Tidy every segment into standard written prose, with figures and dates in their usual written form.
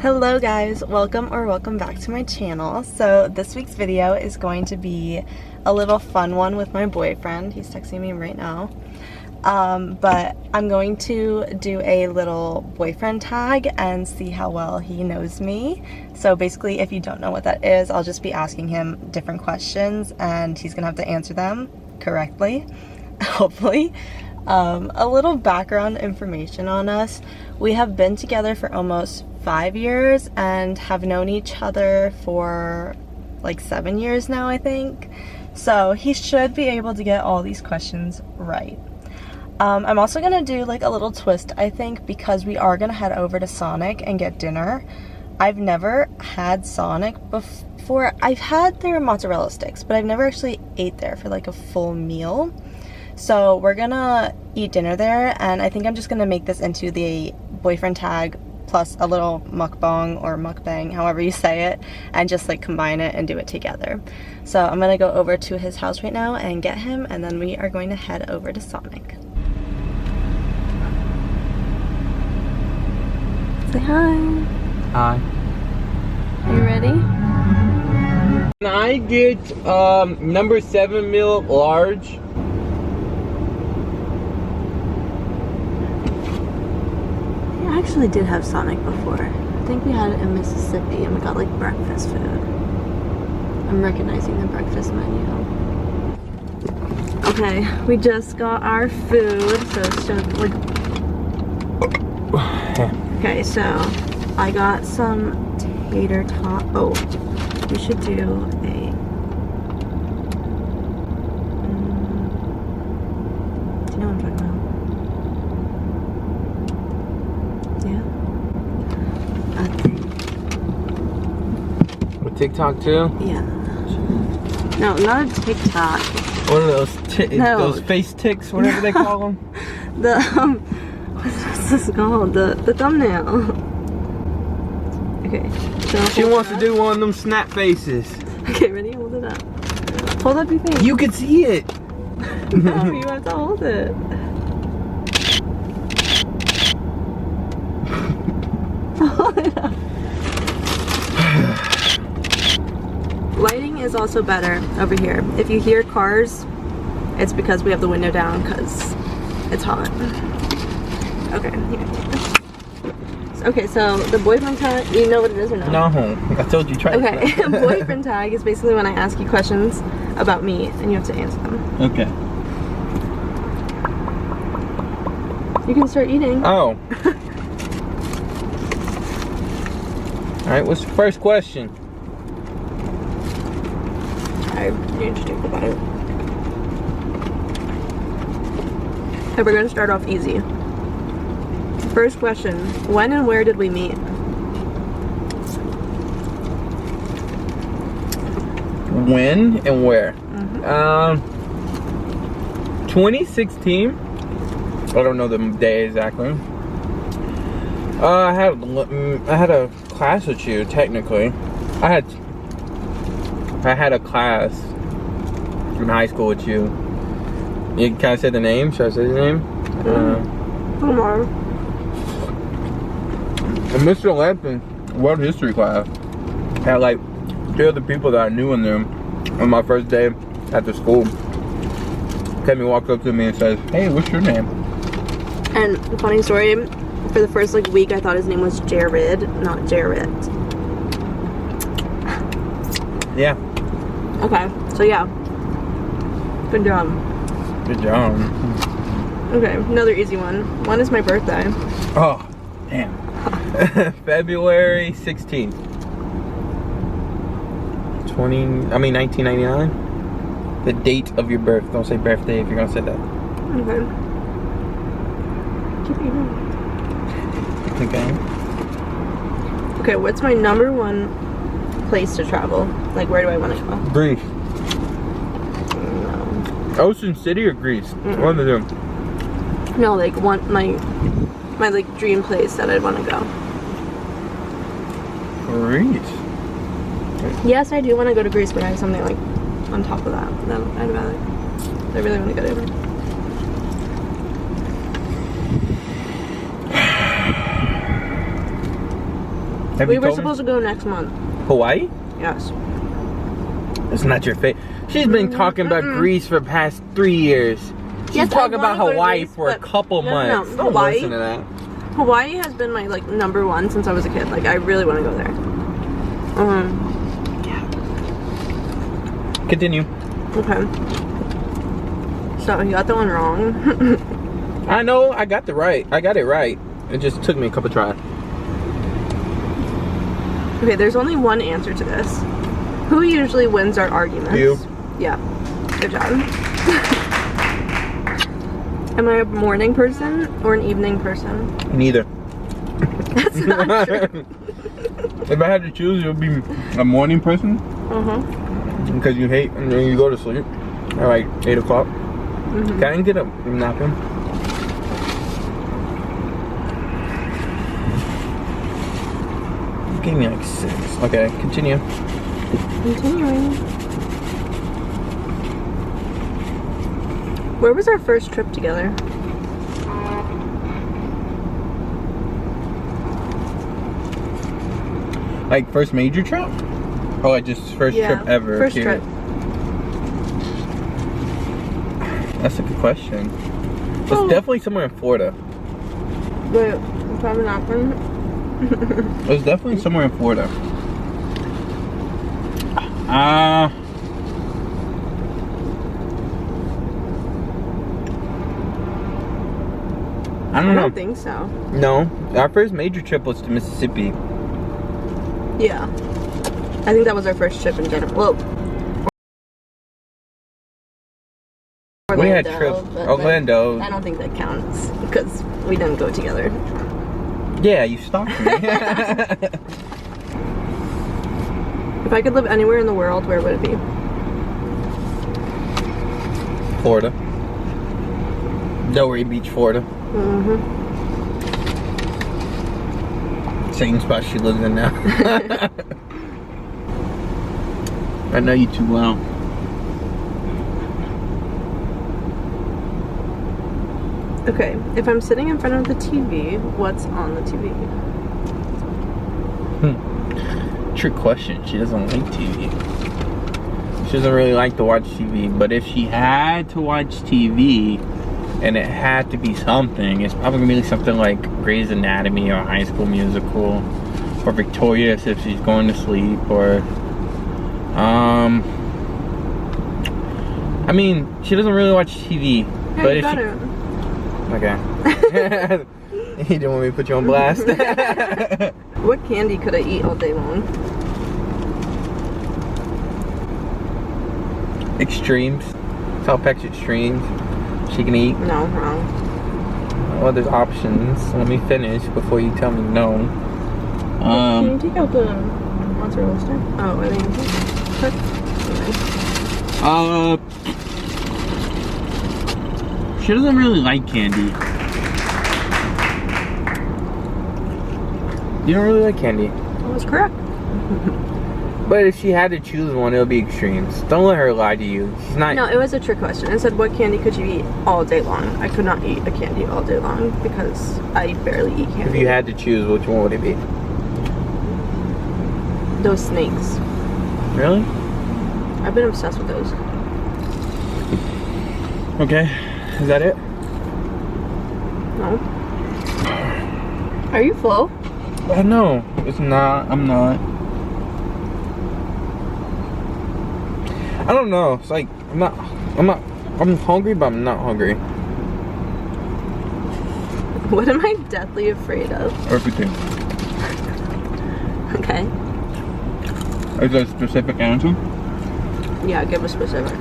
Hello guys, welcome back to my channel. So this week's video is going to be a little fun one with my boyfriend. He's texting me right now. But I'm going to do a little boyfriend tag and see how well he knows me. So basically, if you don't know what that is, I'll just be asking him different questions and he's gonna have to answer them correctly, hopefully. A little background information on us. We have been together for almost 5 years and have known each other for like 7 years now, I think. So he should be able to get all these questions right. I'm also gonna do like a little twist, I think, because we are gonna head over to Sonic and get dinner. I've never had Sonic before. I've had their mozzarella sticks, but I've never actually ate there for like a full meal. So we're gonna eat dinner there, and I think I'm just gonna make this into the boyfriend tag plus a little mukbang or mukbang, however you say it, and just like combine it and do it together. So I'm gonna go over to his house right now and get him, and then we are going to head over to Sonic. Say hi. Hi. Are you ready? Can I get number 7 meal large? I actually did have Sonic before. I think we had it in Mississippi and we got like breakfast food. I'm recognizing the breakfast menu. Okay, we just got our food, so it's just like... Okay, so I got some tater tot. Oh, we should do a... do you know what I'm talking about? With TikTok too? Yeah. No, not a TikTok. What are those? Those face ticks, whatever they call them. The what's this called? The thumbnail. Okay. So She wants to do one of them snap faces. Okay, ready? Hold it up. Hold up your face. You can see it. No, you have to hold it. Hold it up. Lighting is also better over here. If you hear cars, it's because we have the window down because it's hot. Okay, here, take this. Okay, so the boyfriend tag, you know what it is or no? No, I told you try. Okay, boyfriend tag is basically when I ask you questions about me and you have to answer them. Okay. You can start eating. Oh. Alright, what's the first question? I need to take the bite. Okay, we're gonna start off easy. First question, when and where did we meet? When and where? 2016. I don't know the day exactly. I had a class with you, technically. I had a class in high school with you. Can I say the name? Should I say the name? Come on. And Mr. Lampton, World History class, had like 2 other people that I knew in them on my first day at the school. Kevin walked up to me and says, "Hey, what's your name?" And funny story, for the first like week I thought his name was Jared, not Jarrett. Yeah. Okay, so yeah. Good job. Good job. Okay, another easy one. When is my birthday? Oh, damn. February 16th. 1999. The date of your birth. Don't say birthday if you're gonna say that. Okay. Keep eating. Okay. Okay, what's my #1 place to travel? Like, where do I want to go? Greece. No. Ocean City or Greece? One of them. No, like my like dream place that I'd want to go. Greece. Yes, I do want to go to Greece, but I have something like on top of that. No, I'd rather. I really want to go to Italy. Have We you were told me? supposed to go next month. Hawaii? Yes. It's not your fate. She's been talking about Greece for the past 3 years. She's Yes, I talking about wanna go to Hawaii Greece, for a but- couple no, months. Don't Hawaii? listen to that. Hawaii has been my like #1 since I was a kid. Like I really want to go there. Continue. Okay. So you got that one wrong. I know, I got it right. It just took me a couple tries. Okay, there's only one answer to this. Who usually wins our arguments? You. Yeah. Good job. Am I a morning person or an evening person? Neither. That's not true. If I had to choose, it would be a morning person. Because you hate and then you go to sleep at like 8 o'clock. Can I get a napkin? You gave me like 6. Okay, continue. Continuing. Where was our first trip together? Like first major trip? Or like just first trip ever? First period? trip. That's a good question. It's definitely somewhere in Florida. Wait, probably not one. It was definitely somewhere in Florida. I don't know. I don't think so. No, our first major trip was to Mississippi. Yeah. I think that was our first trip in general. Well, We had Orlando, trips. but, Orlando. like, I don't think that counts because we didn't go together. Yeah, you stalked me. If I could live anywhere in the world, where would it be? Florida. Delray Beach, Florida. Same spot she lives in now. I know you too well. Okay, if I'm sitting in front of the TV, what's on the TV? Trick question. She doesn't like TV. She doesn't really like to watch TV, but if she had to watch TV and it had to be something, it's probably gonna be something like Grey's Anatomy or High School Musical or Victorious if she's going to sleep, or I mean, she doesn't really watch TV. Yeah, but you if got she, it. okay. You didn't want me to put you on blast. What candy could I eat all day long? Extremes. Salpex Extremes. She can eat. No, wrong. Well, there's options. Let me finish before you tell me no. Can you take out the mozzarella stick? Oh, I think she doesn't really like candy. You don't really like candy. that was correct. But if she had to choose one, it would be Extremes. Don't let her lie to you. She's not. No, it was a trick question. It said, what candy could you eat all day long? I could not eat a candy all day long because I barely eat candy. If you had to choose, which one would it be? Those snakes. Really? I've been obsessed with those. Okay. Is that it? No. Are you full? No, it's not. I'm not. I don't know. It's like I'm hungry, but I'm not hungry. What am I deathly afraid of? Everything. Okay. Is that a specific answer? Yeah, give a specific.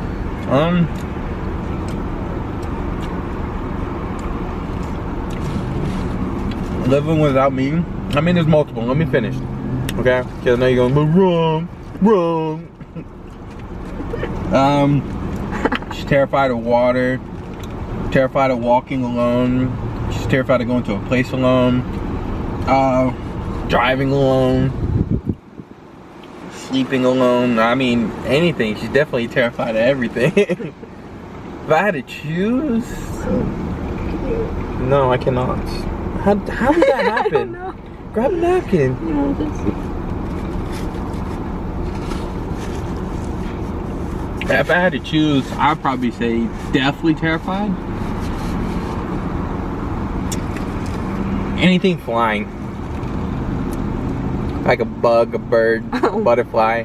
Living without me. I mean, there's multiple. Let me finish. Okay? Because I know you're going, but wrong. She's terrified of water. Terrified of walking alone. She's terrified of going to a place alone. Driving alone. Sleeping alone. I mean, anything. She's definitely terrified of everything. If I had to choose, no, I cannot. How did that happen? Grab a napkin. No, just... If I had to choose, I'd probably say definitely terrified. Anything flying. Like a bug, a bird, a butterfly.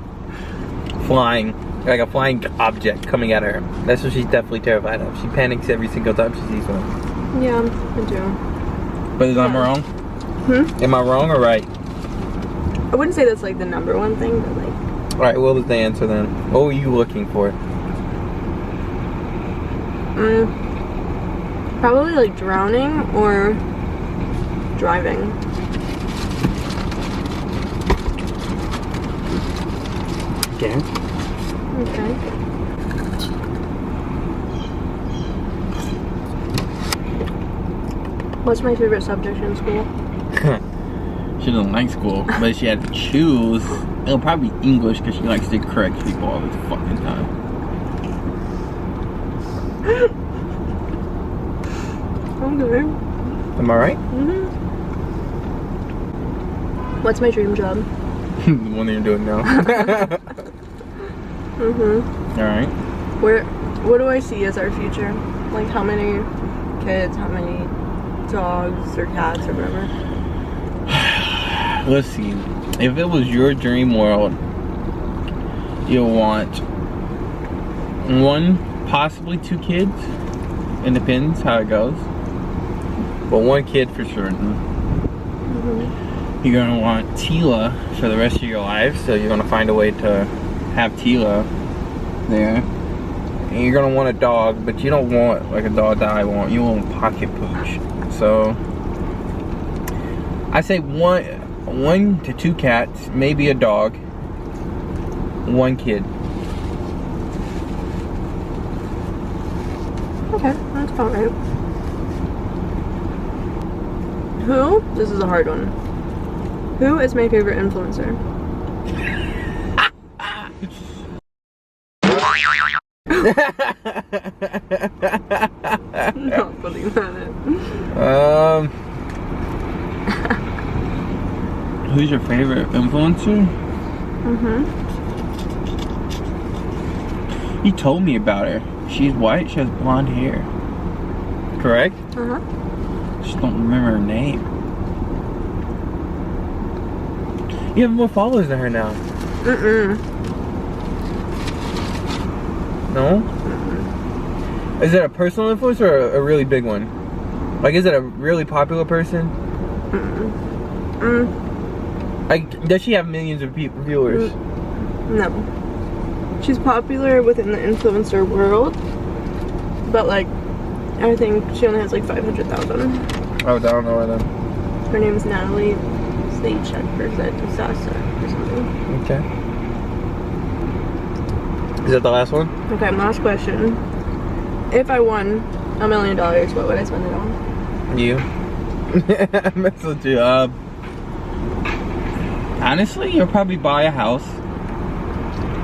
Flying. Like a flying object coming at her. That's what she's definitely terrified of. She panics every single time she sees one. Yeah, I do. But is I'm wrong? Am I wrong or right? I wouldn't say that's like the number one thing, but like... Alright, what was the answer then? What were you looking for? Probably like drowning or driving. Okay. Okay. What's my favorite subject in school? She doesn't like school, but if she had to choose, it'll probably be English because she likes to correct people all the fucking time. Okay. Am I right? What's my dream job? The one that you're doing now. Alright. What do I see as our future? Like how many kids, how many dogs or cats or whatever? Let's see. If it was your dream world, you'll want 1, possibly 2 kids. It depends how it goes. But 1 kid for certain. You're gonna want Tila for the rest of your life, so you're gonna find a way to have Tila there. And you're gonna want a dog, but you don't want like a dog that I want. You want pocket pooch. So I say 1 to 2 cats, maybe a dog, 1 kid. Okay, that's about right. Who? This is a hard one. Who is my favorite influencer? Not putting that in. Who's your favorite influencer? You told me about her. She's white, she has blonde hair. Correct? Just don't remember her name. You have more followers than her now. No? Is it a personal influencer or a really big one? Like, is it a really popular person? Like, does she have millions of viewers? No. She's popular within the influencer world, but like, I think she only has like 500,000. Oh, I don't know her then. Her name is Natalie Slaycheck or something. Okay. Is that the last one? Okay, last question. If I won $1 million, what would I spend it on? You. Mess with you. Honestly, you'll probably buy a house.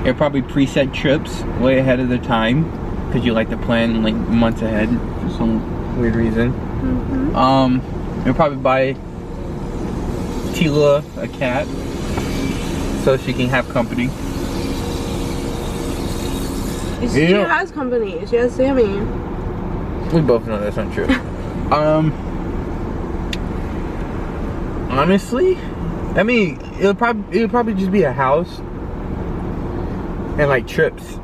You'll probably preset trips way ahead of the time because you like to plan like months ahead for some weird reason. You'll probably buy Tila a cat so she can have company. She has company. She has Sammy. We both know that's not true. Honestly, I mean, it'll probably just be a house and like trips.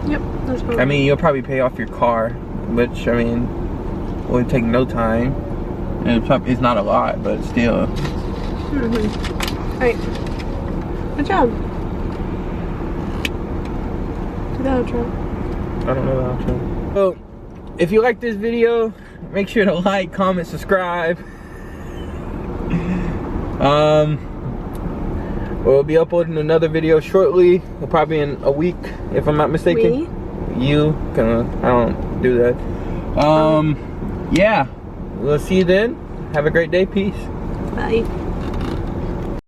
Yep, that's probably. I mean, you'll probably pay off your car, which I mean, will take no time. And it's not a lot, but still. Alright. Good job. Do the outro. I don't know the outro. So, if you like this video, make sure to like, comment, subscribe. We'll be uploading another video shortly. Probably in a week, if I'm not mistaken. You can, I don't do that. Yeah. We'll see you then. Have a great day. Peace. Bye.